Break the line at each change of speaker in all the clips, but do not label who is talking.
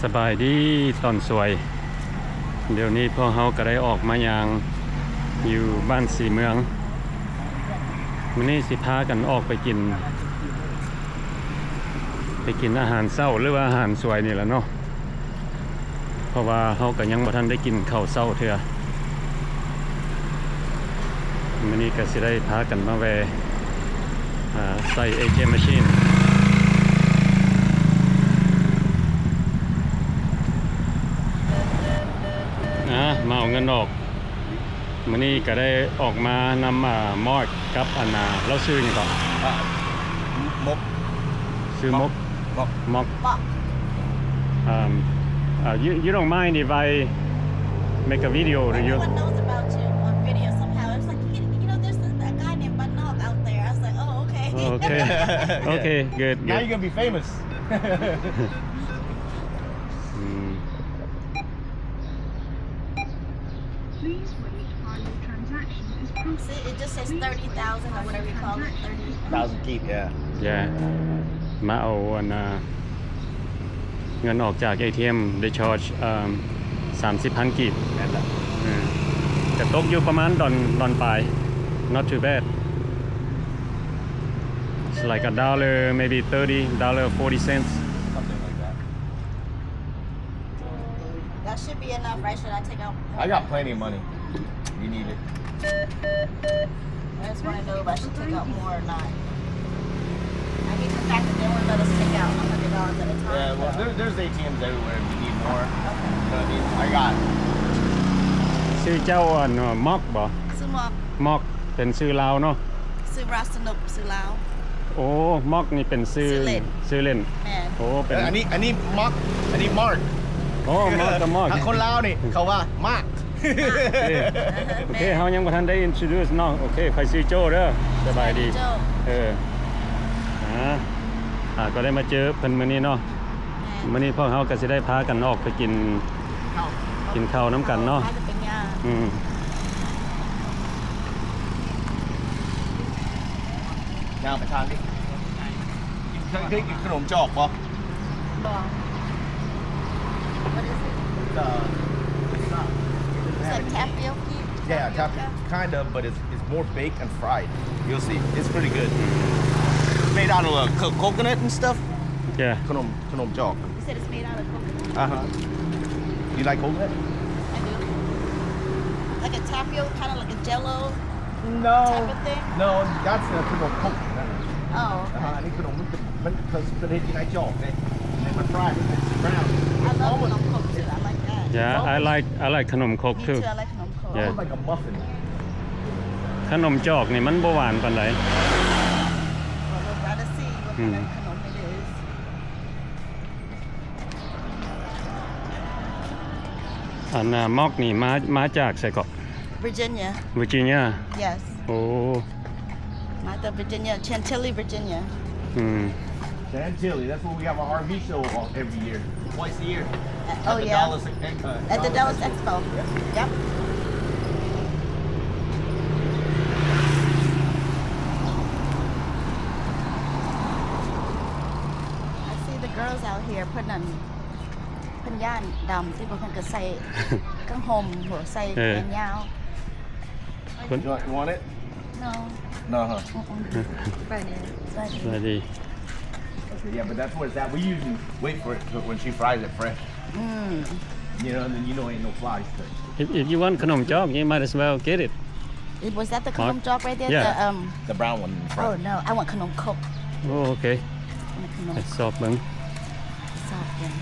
สบายดีตอนสวยเดี๋ยวนี้พวกเราก็ได้ออกมาอย่างอยู่บ้านสีเมืองมื้อนี้สิพากันออกไปกินอาหารเช้าหรือว่าอาหารสวยนี่แหละเนาะเพราะว่าเฮาก็ยังบ่ทันได้กินข้าวเช้าเทื่อมื้อนี้ก็สิได้พากันมาแวะใส่ ATM machineมาเอาเงินออกมื้อนี้ก็ได้ออกมานำมอดกับอันน่ะเราซื้อหยังก่อน
มก
ซื้อมกyou don't mind if I make a video to you
Everyone knows about you on video somehow. It's like, you know, there's a guy named Banok out there. I was like, oh, okay.
Okay, good.
Now you're going to be famous.
Please wait while your transaction is processed.
See, it just says 30,000 or whatever you call it.
1,000 keep, yeah.
Yeah. มาเอาอันเงินออกจาก ATM ได้ชาร์จ30,000 กีบนั่นแหละจะตกอยู่ประมาณดอนปลาย not too bad it's like $1 maybe $40 cents
Something like that.
That should be enough, right? Should I take out more?
I got plenty of money. You need it.
I just want to know if I should take out more or not. I hate the fact that they won't let us take out $100 at a time.
Yeah, well, there's ATMs everywhere if you need more. You know what I mean? I got it.
ชื่อเจ้าอันมอกบ่
ซื้อหมอก
มอกเป็นชื่อลาวเนาะ
ซื้อราสนุกซื้อลาว
โอ้มอกนี่เป็นชื่อเล่น
แม่
โอ้เป็น
อันนี้มักอันนี้มาร์ค
โอ้มอกกับมอก
ถ้าคนลาวนี่เขาว่ามาร์ค
โอเคเฮายังบ่ทันได้ introduce เนาะโอเคใครชื่อโจ้เด้อสบายดีก็ได้มาเจอเพิ่นมื้อนี้เนาะมื้อนี้พวกเฮาก็สิได้พากันออกไปกินข้าวน้ำกันเนาะ
ย่างไปทานดิเคยกินขนมจอกป่ะ
บ่ What is it? It's like tapioca?
Yeah, kind of, but it's more baked and fried. You'll see. It's pretty good. It's made out of coconut and stuff.
Yeah.
ขนมจอก
You said it's made out of coconut?
You like coconut?
I do. Like a tapioca, kind of like a jello
No.
type of thing?
No, that's ขนมคก
Oh.
อันนี้ขนมมันเป็นเฮ็ดที่ไหนจอกเนี่ยมันฟรายมันเป็น brown.
I love khanom kok too. I like that.
Yeah, I like ขนมครก
Me
too.
too, I like khanom kok.
Almost like a muffin.
ขนมจอกนี่มันบ่หวานปานใด
Well, we'll rather see what kind of khanom it is.
อันมอกนี่มาจากไสเกาะ
Virginia.
Virginia
Yes.
โอ้
Not the Virginia, Chantilly, Virginia.
Chantilly, that's what we have our RV show every year. Twice a year.
Oh, yeah. At the Dallas Expo. Yep. I see the girls out here putting on เพิ่นย่านดำที่เพิ่นก็ใส่กังห่มหัวใส่แขนยาว
You want it?
No.
No, huh?
Right.
สวัสดี
Yeah, but that's where it's at. We usually wait for it when she fries it fresh. You know, and then you know ain't no flies.
If you want ขนมจอกyou might as well get it.
Was that the khanom jok right there?
Yeah.
The brown one.
Oh no, I want khanom kok.
Oh, okay.
I want khanom
สอบเบิ่ง
soft one.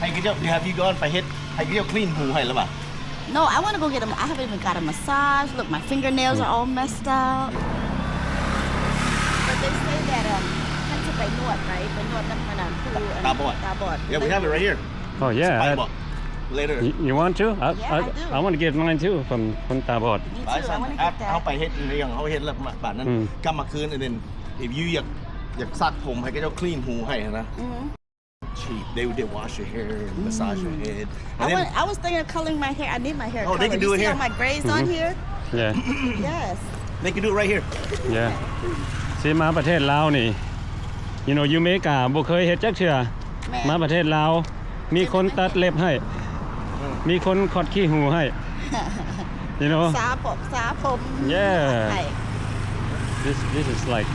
Hey, have you gone ไปเฮ็ดให้เกี่ยว clean หูให้แล้วป่ะ
No, I want to go get I haven't even got a massage. Look, my fingernails are all messed up. But they say that ท่านจะไปนวด right? ไปนวดน้ำมันผู้ตาบอด
Yeah, we have it right here.
Oh yeah.
Later.
You want to?
Yeah, I do.
I want to get mine too from คนตาบอด
Me too. I want to get
เอา
that.
ไปเฮ็ดอย่างเขาเฮ็ดแล้วบาดนั้นกลับมาคืนand then if you อยากซักผมให้เขา clean หูให้นะ Cheap. They wash your hair, massage your head.
I was thinking of coloring my hair. I need my hair
Oh, they can do it here.
See all my grays on here?
Yeah.
Yes.
They can do it right here.
Yeah. สิมาประเทศลาวนี่ you know อยู่อเมริกาบ่เคยเฮ็ดจักเทื่อ
แม่
มาประเทศลาวมีคนตัดเล็บให้ มีคนขอดขี้หูให้ you know
สาผม
Yeah.
ใช่
this is like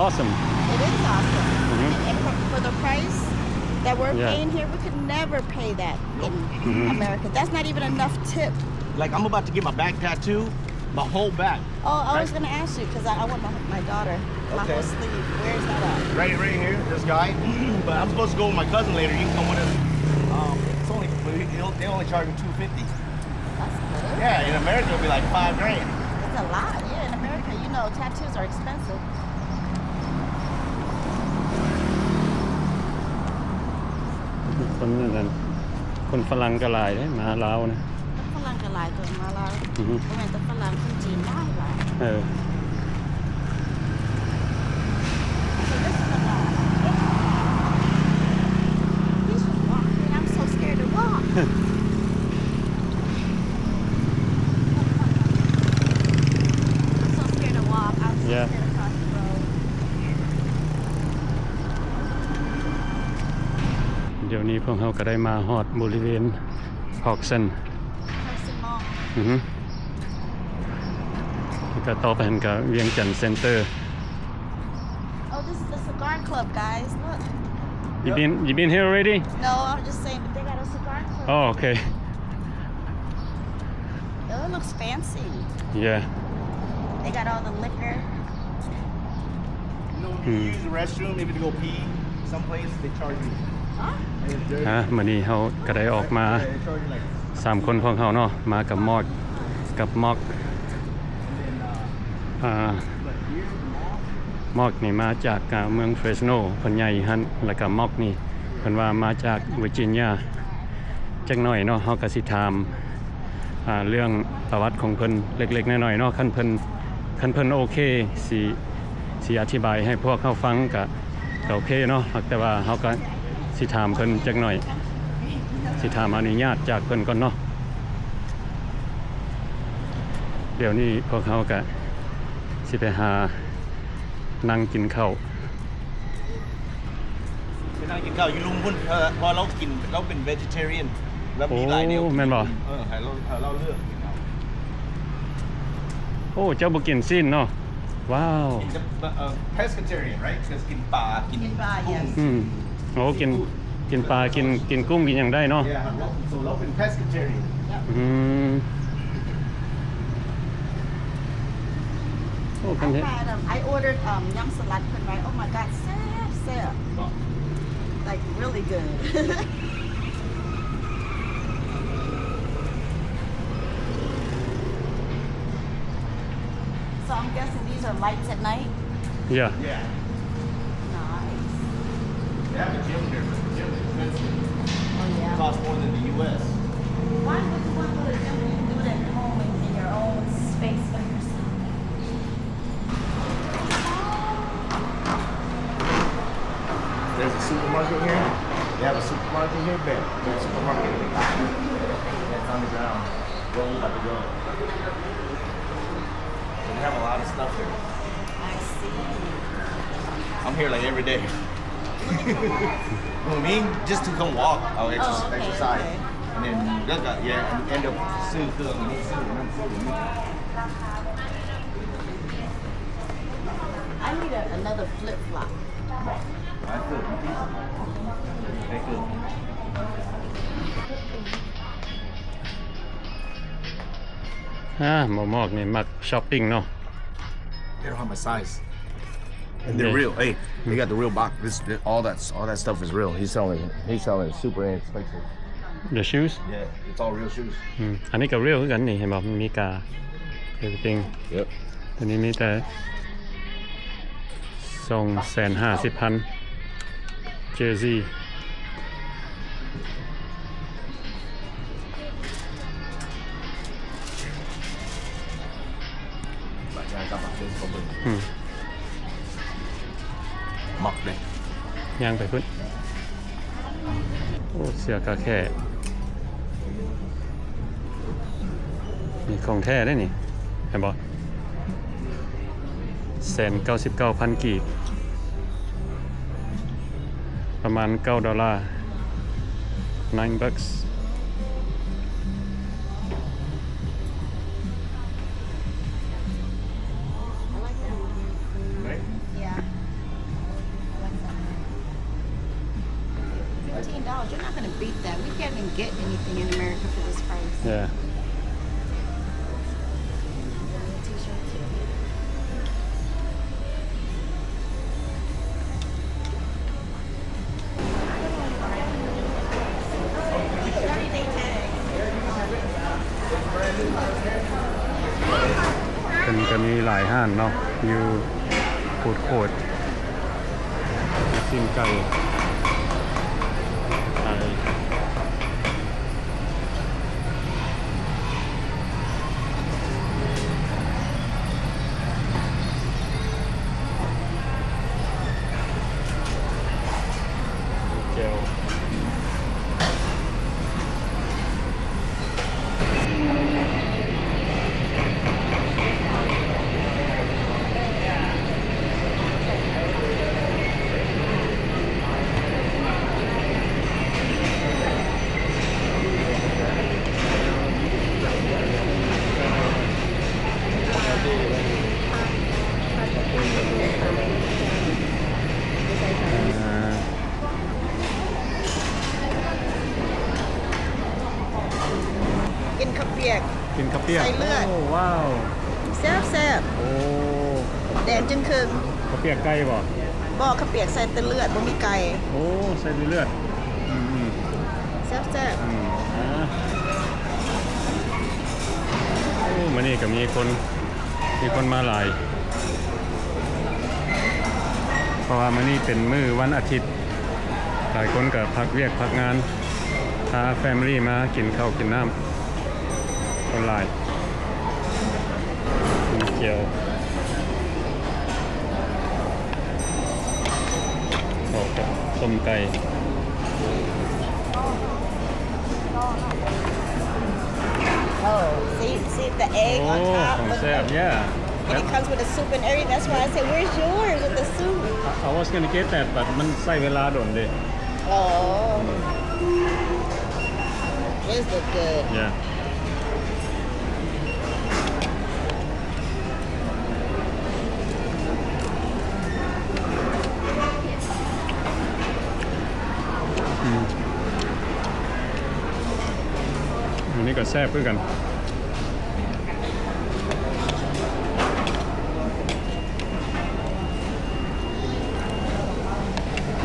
awesome
It is awesome.
Mhm.
And for the price that we're
Yeah.
paying here, we could never pay that in America. That's not even enough tip.
Like I'm about to get my back tattoo, my whole back.
Oh, I was going to ask you because I want my daughter, my
Okay.
whole sleeve. Where's that at?
Right here, this guy. But I'm supposed to go with my cousin later. You can come with us. It's only they only charge me $250.
That's good.
Yeah, in America it'll be like $5,000.
It's a lot. Yeah, in America, you know, tattoos are expensive.
คนนั่นคนฝรั่งก็หลายเด้มาลาวนะ
ฝรั่งก็หลายตัวมาแล้ว
อือฮึ
บ่แม่นแต่ฝรั่งคนจีนได้หลาย
เออ
So this is a lot. He should walk. Man, I'm so scared to walk. I'm so scared to walk. I'm so
Yeah.
scared to cross the road.
เดี๋ยวนี้พวกเขาก็ได้มาฮอดบริเวณฮอกเซน
Person mall.
อือฮึแล้วก็ต่อไปมันก็เวียงจันทน์เซ็นเตอร์
Oh, this is the cigar club, guys. Look.
You been here already?
No, I'm just saying that they got a cigar club.
Oh, okay.
Oh, it looks fancy.
Yeah.
They got all the liquor.
You know, when you use the restroom, maybe to go pee someplace, they charge you.
Huh?
And it's dirty.
ฮะมื้อนี้เฮาก็ได้ออกมา
Yeah, they charge you like
3 คนของเขาเนาะมากับมอดกับมอกมอกนี่มาจากเมืองเฟรสโนเพิ่นใหญ่หั่นแล้วก็มอกนี่เพิ่นว่ามาจากเวอร์จิเนียจักหน่อยเนาะเฮาก็สิถามเรื่องประวัติของเพิ่นเล็กๆน้อยๆเนาะคันเพิ่นโอเคสิอธิบายให้พวกเขาฟังก็โอเคเนาะแต่ว่าเฮาก็สิถามเพิ่นจักหน่อยสิถามอนุญาตจากเพิ่นก่อนเนาะเดี๋ยวนี้พวกเขาก็สิไปหานั่งกินข้าว
ไปนั่งกินข้าวอยู่ลุมพุ่นพอเรากินเราเป็น vegetarian แล้วมีหลายแนว
โอ้แม่นบ่
ให้เราเลือก
โอ้เจ้าบ่กินสิ้นเนาะว้าว
pescatarian right คือกินปลากิน
กินปลา
กุ้ง
yes
โอ้กินปลากินกุ้งกินหยังได้เนาะ
Yeah, so เราเป็น pescatarian
โอ้กันเฮ็ด
I ordered young salad put right. Oh my god, sap. Like really good. So I'm guessing these are lights at night.
Yeah
Yeah
Nice.
they have a gym here but the gym is expensive
Oh
it
yeah.
costs more than the US
Why would you want to go to the gym and do it at home in your own space by yourself?
there's a supermarket here they have a supermarket here but the supermarket that's on the ground where we about to go they have a lot of stuff here
I see.
I'm here like every day for me just to come walk I'll
okay,
exercise
okay.
and then yeah end up ซื้อเครื่องนี้ซื้อนั่นซื้อนี่
I need another flip flop.
I feel they could
หมอมอกนี่มักช้อปปิ้งเนาะ
They don't have my size. And they're real. Hey, they got the real box. All that stuff is real. He's selling it super inexpensive.
The shoes
Yeah, it's all real shoes.
อันนี้ก็เรียลคือกันนี่เห็นบ่มีกา everything
Yep.
ตัวนี้มีแต่250,000 jersey
Mọc đây.
ย่างไปพุ่นโอ้เสื้อกาแค่มีของแท้ได้นี่เห็นบ่199,000 กีบป ประมาณ$9 $9 bucks
I like that.
Right?
Yeah. I like that. $15. You're not going to beat that. We can't even get anything in America for this price.
yeah
T-shirt too.
เป็นก็มีหลายห้านเนาะอยู่ฟูดโคร์ทกินไก่ไก่เจล
กินข้าวเปียก
กินข้าวเปียก
ใส่เลือด
โอ้ว้าว
แซ่บ
โอ้
ๆแดงจึงครึ่ง
ข้าวเปียกไก่บ่
บ่ข้าวเปียกใส่แต่เลือดบ่มีไก่
โอ้ใส่เลือดอืม
แซ่บ
โอ้มื้อนี้ก็มีคนมาหลายเพราะว่ามื้อนี้เป็นมื้อวันอาทิตย์หลายคนก็พักเวียกพักงานพาแฟมิลี่มากินข้าวกินน้ำคนหลายมีเกี๊ยวข้าวกับต้มไก่
ๆ Oh, see the egg
โอ้
on top
ของ
Look
แซ่บ
at-
yeah
And it comes with a soup and everything. That's why I said, where's yours with the soup?
I was gonna get that but มันใช้เวลาโดนเด้
Oh. This look good.
yeah อันนี้ก็แซ่บเพื่อกัน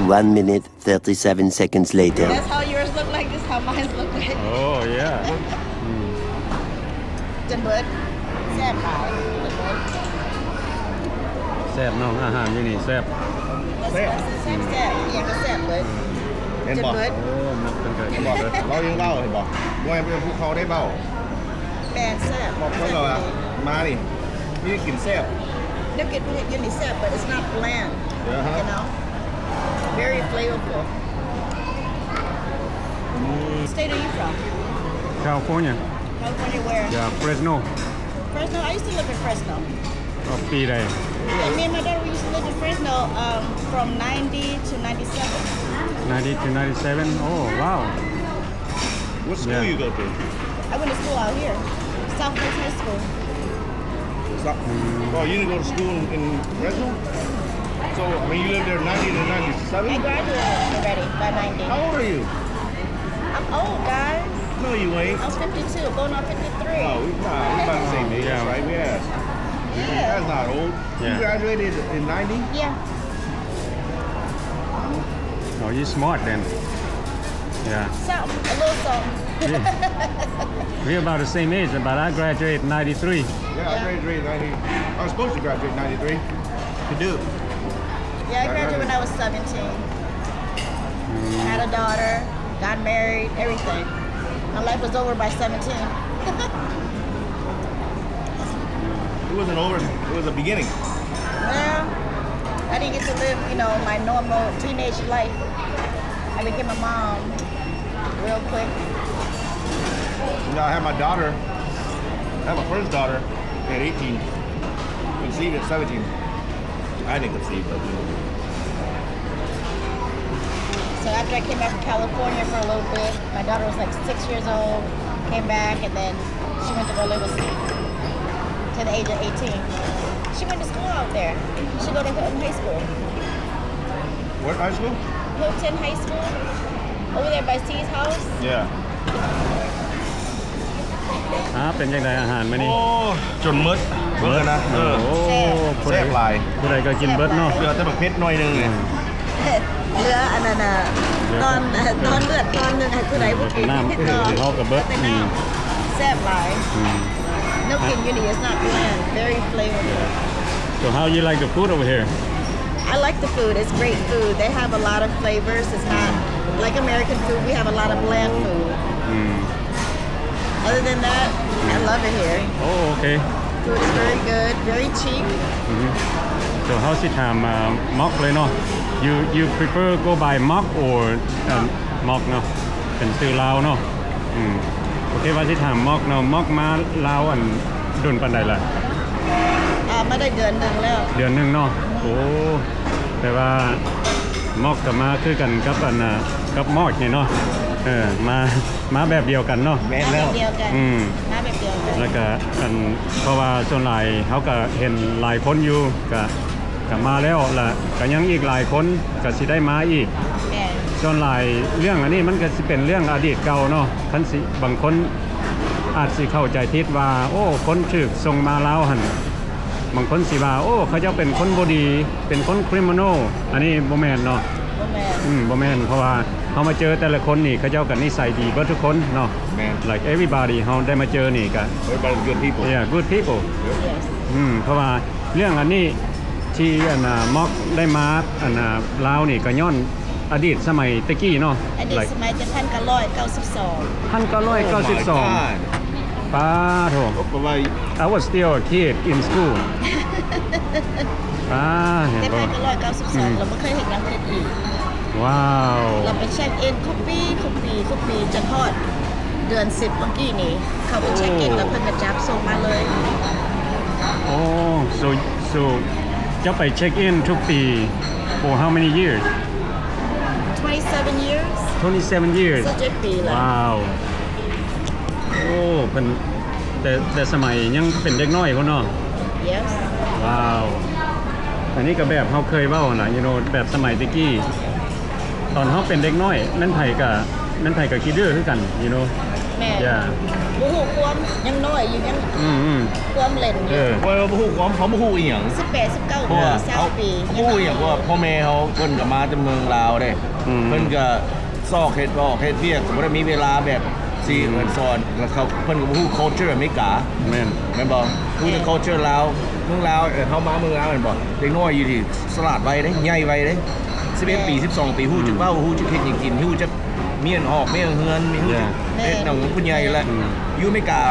1 minute, 37 seconds later.
That's how yours look like. This is how mine look like.
โอ้ yeah
จนเบิดแซ่บหลายจนเบิด
แซ่บเนาะอาหารอยู่นี่แซ่บ
แซ่บแซ่บแซ่บอีหยังก็แซ่บเบิด
เห็น
จน
บอก
เบิด
โอ้มันเป็นไก่
บอกเลยเรายังเบ้าเห็นบอกว่าเป็นภูเขาได้เบ้า
แม่นแซ่บ
บอกคนเราอะมานี่นี่กินแซ่บ
เดี๋ยวกินยูนิแซ่บ but it's not bland
Uh-huh.
you know very flavorful state are you from
California
California where
yeah Fresno
Fresno I used to live in Fresno
ปีใด
and me and my daughter we used to live in Fresno from 90 to 97
90 to 97 oh wow
What school
Yeah.
you go to?
I went to school out here Southwest High School
Oh, you didn't go to school in Fresno? So, when you lived there 90 to
I
97?
graduated already by 90
How old are you?
I'm old guys
No, you ain't.
I was 52 going on 53
No, we're about the same age,
Yeah.
right? Yeah.
Yeah.
That's not old. You
Yeah.
graduated in 90?
yeah
oh you smart then yeah
something a little something
we're about the same age but I graduated 93
Yeah, I graduated 90. I was supposed to graduate 93. To do.
Yeah, I graduated when I was 17. Had a daughter, got married, everything. My life was over by 17.
It wasn't over. It was a beginning.
Well, I didn't get to live, you know, my normal teenage life. I became a mom real quick.
You know, I had my daughter. I had my first daughter at 18. Conceived at 17. I didn't conceive, but you know.
So after I came back from California for a little bit, my daughter was like 6 years old, came back, and then she went to go live with me to the age of 18. She went to school out there. She go to Hilton High School.
What high school?
Hilton High School, over there by C's house.
Yeah.
เป็นจังไดอาหารมื้อ
โอ้
นี้
จนมึดเบิดนะ
โอ้ผู้ใด
แซ่บหลาย
ผู้ใดก็กินเบิดเนาะ
เหลือแต่บักเผ็ดหน่อยนึงนี่
เหลืออันนั้นน่ะตอนเลือดตอนนึงให้ผู้ใดบ่กิน
น้ำเฮาก็เบิด
แต่น้ำแซ่บหลาย No kidding you, it's not bland, very flavorful.
So how you like the food over here?
I like the food. It's great food. They have a lot of flavors. It's not like American food. We have a lot of bland food. Other than that, I love it here.
Oh, okay.
Food is very good, very cheap.
So how สิถามม็อกเลยเนาะ you prefer go by mock or mock เนาะเป็นชื่อลาวเนาะโอเคว่าสิถามม็อกเนาะม็อกมาลาวอันดุนปานใดล่ะ
มาได้เดือนนึงแล้ว
เดือนนึงเนาะโอ้แต่ว่าม็อกกับมาคือกันกับอันน่ะกับมอกนี่เนาะมาแบบเดียวกันเนาะ
แม่นแล้ว
มาแบบเดียวกันมาแบบเดียวกัน
แล้วก็อันเพราะว่าส่วนหลายเขาก็เห็นหลายคนอยู่ก็มาแล้วล่ะก็ยังอีกหลายคนก็สิได้มาอีก
แม่
ส่วนหลายเรื่องอันนี้มันก็สิเป็นเรื่องอดีตเก่าเนาะคันสิบางคนอาจสิเข้าใจผิดว่าโอ้คนถูกส่งมาลาวหั่นบางคนสิว่าโอ้เขาเจ้าเป็นคนบ่ดีเป็นคนคริมินัลอันนี้บ่แม่นเนาะ
บ่แม่
บ่แม่นเพราะว่าเฮามาเจอแต่ละคนนี่เขาเจ้าก็นิสัยดีเบิดทุกคนเนาะ
แม่น
like everybody เฮาได้มาเจอนี่ก็
Everybody good people.
yeah good people
yes
เพราะว่าเรื่องอันนี้ที่อันน่ะม็อกได้มาอันน่ะลาวนี่ก็ย้อนอดีตสมัยตะกี้เนาะ
อันนี้
like
สมัย1992
1992ป้าโถ
เพราะว่า
I was still a kid in school ป้าเห็น
แต่
บ่
1992เราบ่เคยเห็นหยังเฮ็ดอีก
ว้าว
เราไปเช็คอินทุกปีจนฮอดเดือน10เมื่อกี้นี้เข้าไปเช็คอินแล้วเพิ่นก็จับส่งมาเลย
โอ้ so จะไปเช็คอินทุกปี for how many years
27 years
27 years
27 ปีแล้ว
ว้าวโอ้เป็นแต่สมัยยังเป็นเด็กน้อยพุ่นเนาะ
yes
ว้าวอันนี้ก็แบบเฮาเคยเว้าน่ะ you know แบบสมัยตะกี้ตอนเฮาเป็นเด็กน้อยนั่นไผก็คิดดื้อคือกัน you know
แม่
yeah
บ่ฮู้ความยังน้อยอยู่ยังความเล่นอยู่
ว่าบ่ฮู้ความเขาบ่ฮู้อีหยัง
18 19
เพ
ปี
ราะว่า
20 ปี
เขาบ่ฮู้อีหยังว่าพ่อแม่เขาเพิ่นก็มาจากเมืองลาวเด้เพิ่นก็ซอกเฮ็ดบ่เฮ็ดเวียกบ่ได้มีเวลาแบบสิเพิ่นสอนแล้วเขาเพิ่นก็บ่ฮู้ culture อเมริกา
แม่น
แม่นบ่ฮู้แต่ culture ลาวเมืองลาวเขามาเมืองลาวแม่นบ่เด็กน้อยอยู่ที่สลาดไว้เด้ใหญ่ไว้เด้11 ปี 12 ปีฮู้จักเว้าฮู้จักเฮ็ดหยังกินฮู้จักเมียนออกเมียนเฮือนมีฮู้จักเฮ็ดหนังผู้ใหญ่แล้วอยู่อเมริกา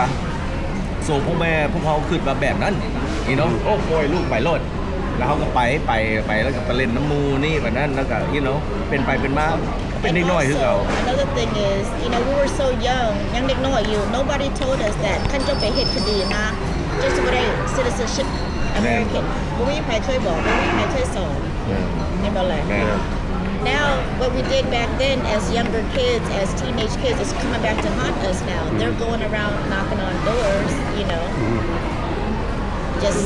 โซพ่อแม่พวกเขาคิดว่าแบบนั้นนี่เนาะโอ้ปล่อยลูกไปโลดแล้วเขาก็ไปแล้วก็ไปเล่นน้ำมูนี่แบบนั้นแล้วก็เป็นไปเป็นมาเป็นเด็กน้อยคือเขา
Another thing is, we were so young, ยังเด็กน้อยอยู่ nobody told us that คันเจ้าไปเฮ็ดคดีนะเจ้าสิบ่ได้ citizenship American บ่มีใครเคยบอกบ่มีใครเคยสอนนี่บ่ล่ะ Now, what we did back then as younger kids, as teenage kids, is coming back to haunt us now. They're going around knocking on doors, just,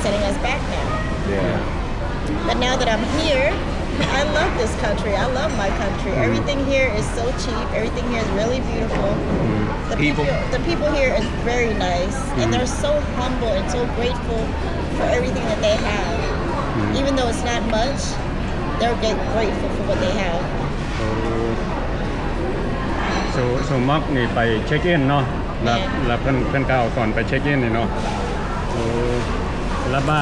setting us back now. But now that I'm here, I love this country. I love my country. Everything here is so cheap. Everything here is really beautiful. The people here is very nice. And they're so humble and so grateful for everything that they have. Even though it's not much, they're grateful for what they have.
So ม็อกนี่ไปเช็คอินเนาะแล้วเพิ่นกล่าวก่อนไปเช็คอินนี่เนาะโอ้แล้วบา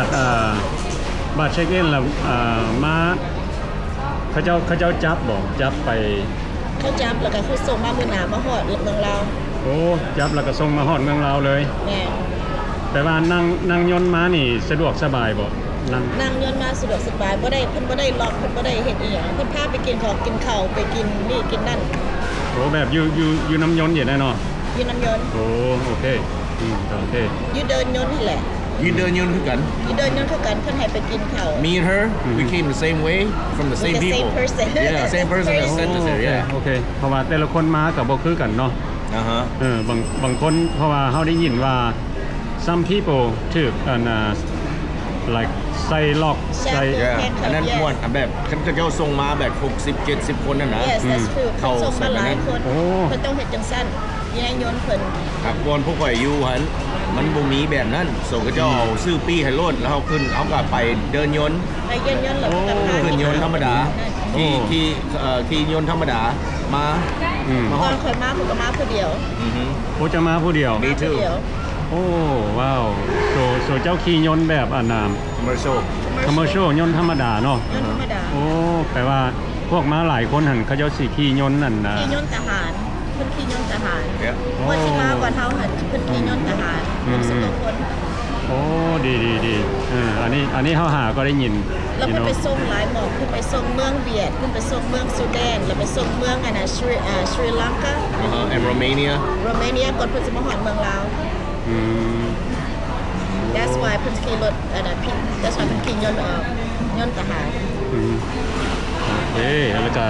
ทเช็คอินแล้วมาเขาเจ้าจับบ่จับไป
เขาจับแล้วก็คือส่งมามื้อหน้ามาฮอดเมืองลาว
โอ้จับแล้วก็ส่งมาฮอดเมืองลาวเลย
แม่
แต่ว่านั่งยนต์มานี่สะดวกสบายบ่
นั่งยนต์มาสะดวกสบายบ่ได้เพิ่นบ่ได้ล็อกเพิ่นบ่ได้เฮ็ดอีหยังเพิ่นพาไปกินของกินข้าวไปกินนี่กินนั่น
โอ้แบบอยู่น้ำยนต์อยู่ได้เนาะ
อยู่น้ำยนต์
โอ้โอเคโอเค
อยู่เดินยนต์นี่แหละ
ยืนเดินยืนคือกัน
You don't know คือกันเพิ่นให้ไปกินข้าว
Me and her we came the same way from the same
the same
people
person.
yeah same person that sent us here yeah
โอเคเพราะว่าแต่ละคนมากับบ่คือกันเนาะ บางคนเพราะว่าเฮาได้ยินว่า some people ถูกlike ใส่ล็อกใส่
yeah อันนั้นม่วนแบบเขาเจ้าส่งมาแบบ60-70 คนนั่นนะ
Yes, that's true.
เข้า
เพิ่นส่งมาหลายคน
โอ้
เพิ่นต้องเฮ็ดจังซั่นอยู่ในยนต์เพิ่น
ครับก่อนพวกข่อยอยู่หันมันบ่มีแบบนั้นส่งเขาเจ้าเอาซื้อปี้ให้โลดแล้วเฮาขึ้นเอากลับไปเดินยนต์
ไปยนต์แล้วก็พา
ขึ้นยนต์ธรรมดาขี่ยนต์ธรรมดามามาฮ
ต
อ
อน
ด
ข่อยมาผมก็มาผู้เดียว
โอ้จะมาผู้เดียว
Me
ผู้
too
เดียว
โอ้ว้าวโซเจ้าขี่ยนต์แบบ
commercial
commercial ยนต์ธรรมดาเนาะ
ยนต์ธรรมดา
โอ้แปลว่าพวกมาหลายคนหันเขาเจ้าสิขี่ยนต์นั่นนะ
ขี่ยนต์ทหารเพิ่นขี่ยนต์ทหาร
yeah
ว่าที่มาก่อนเฮาหันเพิ่นขี่ยนต์ทหาร60กว่าคน
โอ้ดีอันนี้เฮาหาก็ได้ยิน
แล้วเพิ่นไปส่งหลายหม่องเพิ่นไปส่งเมืองเวียดเพิ่นไปส่งเมืองซูแดนแล้วไปส่งเมืองสรีลังกา
and Romania
โรมาเนียก่อนเพิ่นสิมาฮอดเมืองลาว
อืม
That's why เพิ่นขี่รถThat's why เพิ่นขี่ยนต์ยนต์ทหาร
อืมโอเคแล้วก็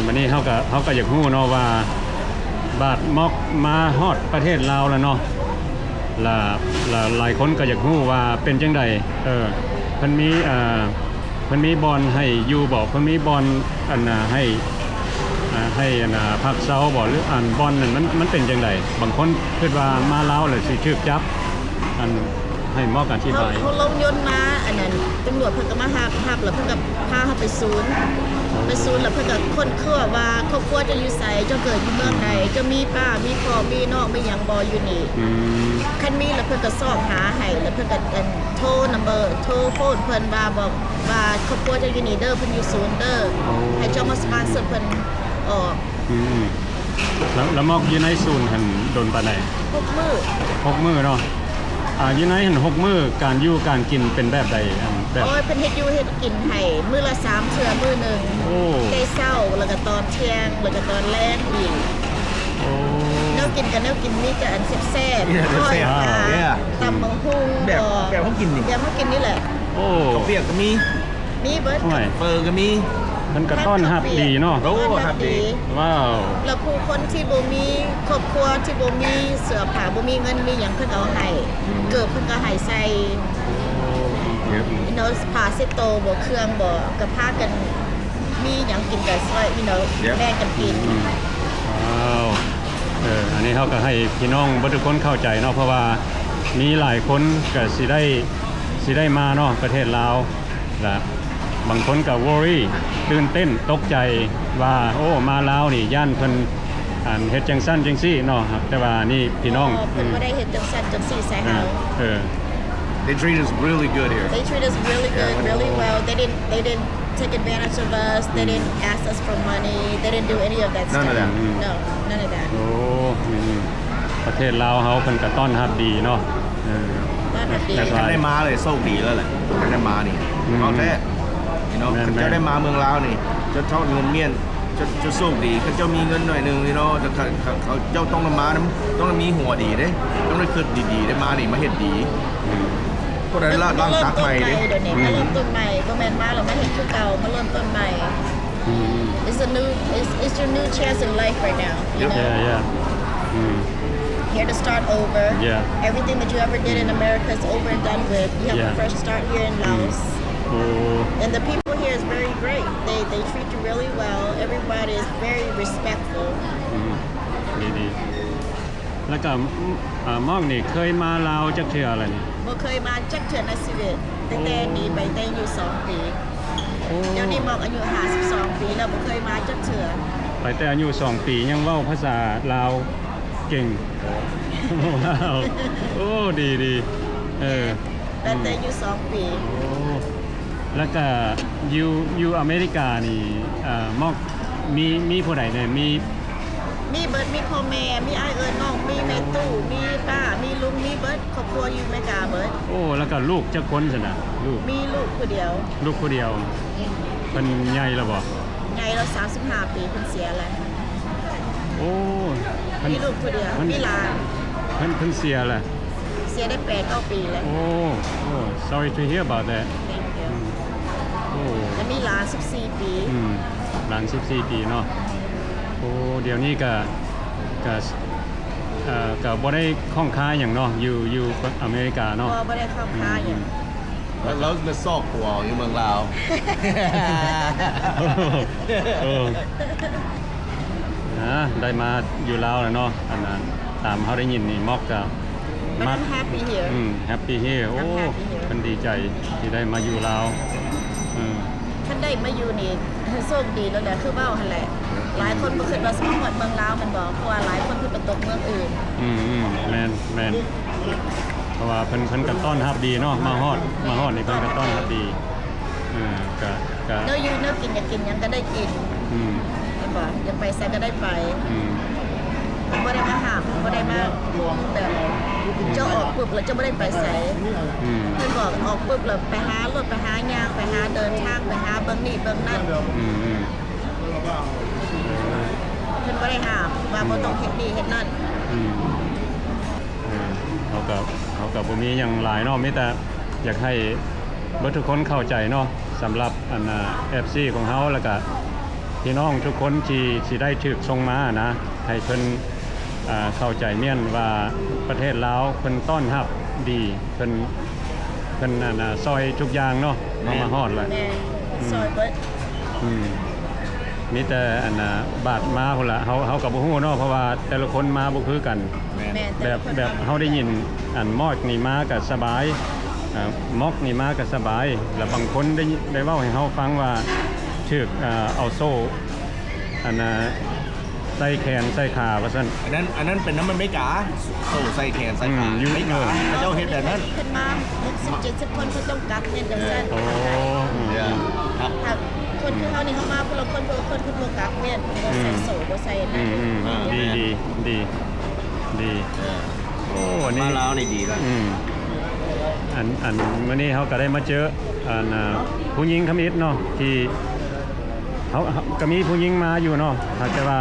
วันนี้เฮาก็อยากรู้เนาะว่าบาดมอกมาฮอดประเทศลาวแล้วเนาะละหลายคนก็อยากรู้ว่าเป็นจังไดเพิ่นมีบอลให้อยู่บ่เพิ่นมีบอลให้พักเซาบ่หรือบอลนั่นมันเป็นจังไดบางคนคิดว่ามาลาวแล้วสิถูกจับให้มอกอธิบาย
เขาลงยนต์มาอันนั้นตำรวจเพิ่นก็มาหับแล้วเพิ่นก็พาเฮาไปศูนย์แล้วเพิ่นก็ค้นคว้าว่าครอบครัวจะอยู่ไสจะเกิดอยู่เมืองใดจะมีป้ามีพ่อมีน้องมีหยังบ่อยู่นี่ คันมีแล้วเพิ่นก็สอบหาให้แล้วเพิ่นก็โทรโฟนเพิ่นว่าบอกว่าครอบครัวจะอยู่นี่เด้อเพิ่นอยู่ศูนย์เด้อให้เจ้ามาสปอนเซอร์เพิ่นออก
แล้วมอกอยู่ในศูนย์หันโดนปานใด
พวกมือ
6 มื้อเนาะอยู่ในหัน6 มื้อการอยู่การกินเป็นแบบใดแบบ
โอ้ยเพิ่นเฮ็ดอยู่เฮ็ดกินให้มื้อละ3เทื่อมื้อหนึง
โอ้
ได้เช้าแล้วก็ตอนเที่ยงแล้วก็ตอนแลงอีก
โอ้
แนวกินกับแนวกินมีแต่อันแซ่บ
Yeah,
ๆ
แซ่บ
ปลา
yeah
ตำบักหุ่ง
แบบเขากินนี่
แบบเขากินนี่แหละ
โอ้
ข้าวเปียกก็มี
มีเบิด
ห่วย
เฟอร์ก็มี
มันก็ต้อนรับดีเนาะ
โอ้ครับดี
ว้าว
แล้วผู้คนที่บ่มีครอบครัวที่บ่มีเสื้อผ้าบ่มีเงินมีหยังเพิ่นเอาให้เกิดเพิ่นก็ให้ใส่ you know ผ้าเช็ดโตวบ่เครื่องบ่ก็พากันมีหยังกินก็ซอย you know แบ่งกันกิน
ว้าวอันนี้เขาก็ให้พี่น้องเบ่ทุกคนเข้าใจเนาะเพราะว่ามีหลายคนก็สิได้มาเนาะประเทศลาวและบางคนก็ worry ตื่นเต้นตกใจว่าโอ้มาลาวนี่ย่านเพิ่นเฮ็ดจังซั่นจังซี่เนาะครับแต่ว่านี่พี่น้อง
เพิ่นบ่ได้เฮ็ดจังซั่นจังซี่ใส่เฮา
They treat us really good here
They treat us really good, really well. They didn't take advantage of us. They didn't ask us for money. They didn't do any of that
None
stuff.
of that.
No, none of that.
โอ้ประเทศลาวเฮาเพิ่นก็ต้อนรับดีเนาะ
ต้อนรับดี
แต่
กันได้มาเลยโชคดีแล้วแหละกันได้มานี่เอาแท้เนาะเขาจะได้มาเมืองลาวนี่จะเท่าเงินเมียนจะโชคดีเขาเจ้ามีเงินหน่อยนึงเนาะแต่เขาเจ้าต้องมาต้องมีหัวดีเด้ต้องได้คิดดีๆได้มานี่มาเฮ็ดดีพวกนั้นร่างตักใหม่เด้
เดี๋ยวนี้มาเริ่มต้นใหม่บ่แม่นมาแล้วมาเฮ็ดคือเก่ามาเริ่มต้นใหม่ It's your new chance in life right now. You know?
Yeah.
Here to start over.
Yeah.
Everything that you ever did in America is over and done with. You have
Yeah.
a fresh start here in Laos.
โอ้
And the people here is very great. They treat you really well. Everybody is very respectful.
ดีๆแล้วก็มอกนี่เคยมาลาวจักเทื่ออะไรนี่
บ่เคยมาจักเทื่อในชีวิตตั้งแต่หนีไปแต่อยู่2 ปี
โอ้
เดี๋ยวนี้บอกอายุ52 ปีแล้วบ่เคยมาจักเทื่อ
ไปแต่อายุ2 ปียังเว้าภาษาลาวเก่งว้าวโอ้ดี
แต่อยู่2 ปี
โอ้แล้วก็อยู่อเมริกานี่มอกมีผู้ใดเนี่ย
มีเบิร์ดมีพ่อแม่มีอ้ายเอิญน้องมีแม่ตู้มีป้ามีลุงมีเบิร์ดครอบครัวอยู่อเมริกาเบิร์ด
โอ้แล้วก็ลูกจักคนซั่นน่ะลูก
มีลูกคนเดียว
ลูกผู้เดียวเพิ่นใหญ่แล้วบ่
ไงเรา35 ปีเพิ่นเสียแล้ว
โอ้เพิ่น
มีลูกคนเดียวมีหลาน
เพิ่นเสียแล้ว
เ สียได้8-9 ปีแล้ว
โอ้ sorry to hear about that โอ้
แล้วมีหลาน14 ปี
หลาน14 ปีเนาะโอ้เดี๋ยวนี้ก็บ่ได้ข้องค้าอย่างเนาะอยู่อเมริกาเนาะ
บ่ได้เข้าค้าอย่าง
แล้วมาซอกหัวอยู่เมืองลาว
เออได้มาอยู่ลาวแล้วเนาะอันนั้นตามเขาได้ยินนี่มอกกับ
But I'm happy here
แฮปปี้เฮโอ้
happy here
มันดีใจที่ได้มาอยู่ลาว
ท่านได้มาอยู่นี่โชคดีแล้วแหละคือเว้าหั่นแหละหลายคนบ่คิดว่าสิมาฮอดเมืองลาวมันบ่เพราะว่าหลายคนคือไปตกเมืองอื่น
แมนเพราะว่าเพิ่นก็ต้อนรับดีเนาะมาฮอดนี่เพิ่นก็ต้อนรับดีก็
เนื้ออยู่เนื้อกินอยากกินหยังก็ได้กิน เห็นบ่อยากไปไสก็ได้ไปบ่ได้มาห้ามบ่ได้มาแบบเจ้าออกปุ๊บแล้วเจ้าบ่ได้ไปไสเพิ่นบอกออกปุ๊บแล้วไปหารถไปหาย่างไปหาเดินทางไปหาเบิ่งนี่เบิ่งนั่นเพิ่นบ่ได้ห้ามว่าบ่ต้องเฮ็ดนี่เฮ็ดนั่น
เขากับบ่มีหยังหลายเนาะมีแต่อยากให้เบิดทุกคนเข้าใจเนาะสำหรับอันFC ของเฮาแล้วก็พี่น้องทุกคนที่สิได้ถูกส่งมานะให้เพิ่นเข้าใจเมียนว่าประเทศลาวเพิ่นต้อนรับดีเพิ่นซอยทุกอย่างเนาะมาฮอดเลย
แม่ซอยเบิด
มีแต่บาดมาพุ่นละเฮาก็บ่ฮู้เนาะเพราะว่าแต่ละคนมาบ่คือกัน
แม่
แบบเฮาได้ยินมอกนี่มาก็สบายมอกนี่มาก็สบายแล้วบางคนได้เว้าให้เฮาฟังว่าถูกเอาโซ่ใส่แขนใส่ขาว่าซั่น
อันนั้นเป็นน้ำมันไม่กาโซ่ใส่แขนใส่ขา
อยู่
ไม่กาเจ้าเฮ็ดแบบนั้น
ขึ้นมา60-70 คนเขาต้องกักเนี่ยจังซั่น
โอ้
ครับ
ถ้าคนคือเฮานี่เฮามาคนละคนคือบ่กักเนี่ยบ่ใส่โซ่บ่ใส่นั่น
ดีโอ้วันนี้
มาลาวนี่ดีแล้ว
อันมื้อนี้เขาก็ได้มาเจอผู้หญิงทำอิฐเนาะที่เขาก็มีผู้หญิงมาอยู่เนาะถ้าจะว่า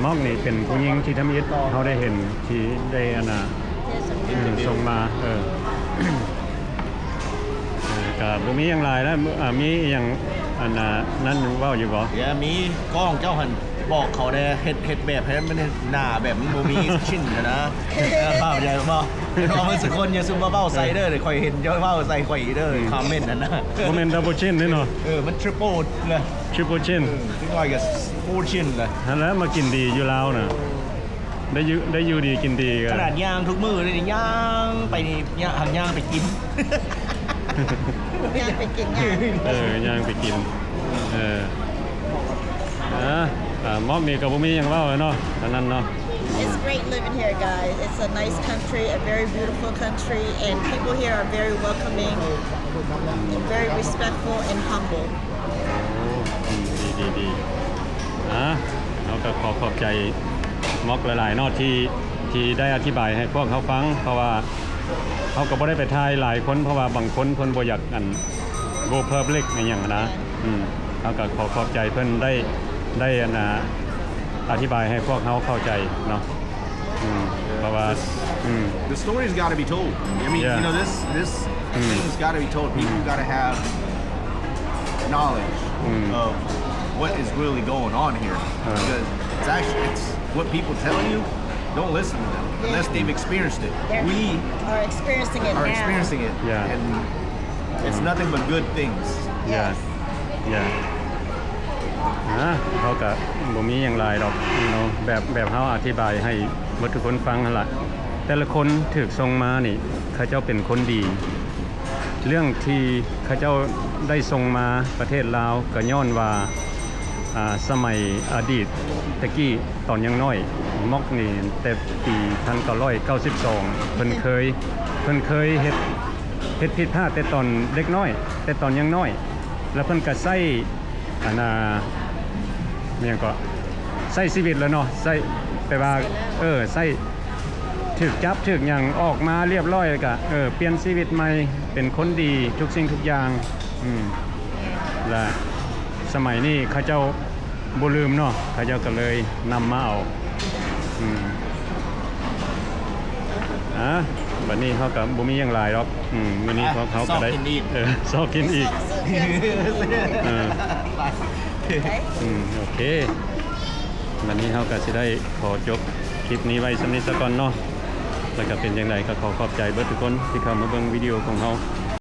มอกนี่เป็นผู้หญิงที่ทำอิฐเขาได้เห็นที่ได้ส่งมาก็บ่มีหยังหลายแล้วมีอย่างนั้นเว้าอยู่บ่
เดี๋ยวมีกล้องเจ้าหันบอกเขาได้เฮ็ดแบบให้มันหน้าแบบมันบ่มีชิ้นนะภาพใหญ่บ่เพราะมันสักคนอย่าซุ่มมาเว้าใส่เด้อค่อยเห็นเจ้าเว้าใส่ข่อยเด้อคอมเมนต์นั่นนะ
บ่แม่นดับเบิลชินเนาะ
มันทริปเปิลเลย
ทริปเปิลชิน
ถึงว่าก็4ชิ้นเลย
นั่นแหละมากินดีอยู่ลาวน่ะได้อยู่ดีกินดีกัน
ขนาดย่างทุกมื้อเลยนี่ย่างไปนี่ย่างไปกิน
ย่างไปกินย่าง
ย่างไปกินมอบมีกับบ่มีหยังเว้าเนาะอันนั้นเนาะ
It's great living here, guys. It's a nice country, a very beautiful country, and people here are very welcoming, and very respectful and humble.
ดีเราก็ขอบใจมอกหลายๆเนาะที่ได้อธิบายให้พวกเขาฟังเพราะว่าเขาก็บ่ได้ไปทายหลายคนเพราะว่าบางคนเพิ่นบ่อยากgo public ในอย่างนะเขาก็ขอบใจเพิ่นได้อธิบายให้พวกเขาเข้าใจเนาะเพราะว่า
The story's got to be told. I mean,
Yeah.
you know, this thing's got to be told. People got to have knowledge of what is really going on here. Because it's what people tell you. Don't listen to them unless they've experienced it. We
are experiencing it
are
now.
experiencing it,
Yeah.
and it's nothing but good things.
Yes.
เขาก็บ่มีหยังหลายดอกเนาะแบบเฮาอธิบายให้หมดทุกคนฟังหั่นล่ะแต่ละคนถูกส่งมานี่เขาเจ้าเป็นคนดี เรื่องที่เขาเจ้าได้ส่งมาประเทศลาวก็ย้อนว่าสมัยอดีตตะกี้ตอนยังน้อยมอกนี่แต่ปี1992เพิ่นเคยเฮ็ดผิดพลาดแต่ตอนเล็กน้อยแต่ตอนยังน้อยแล้วเพิ่นก็ใช้เนี่ยก็ใช้ชีวิตแล้วเนาะใช้แต่ว่าใช้ถึกจับถึกหยังออกมาเรียบร้อยแล้วก็เปลี่ยนชีวิตใหม่เป็นคนดีทุกสิ่งทุกอย่างและสมัยนี้เขาเจ้าบ่ลืมเนาะเขาเจ้าก็เลยนำมาเอา บัดนี้เขากับบ่มีหยังหลายหรอกมื้อนี้เขาก็ได้ซอกกินอีกโอเควันนี้เขาก็สิได้ขอจบคลิปนี้ไว้สำนี้ซะก่อนเนาะแล้วก็เป็นจังไดก็ขอขอบใจเบิดทุกคนที่เข้ามาเบิ่งวิดีโอของเขา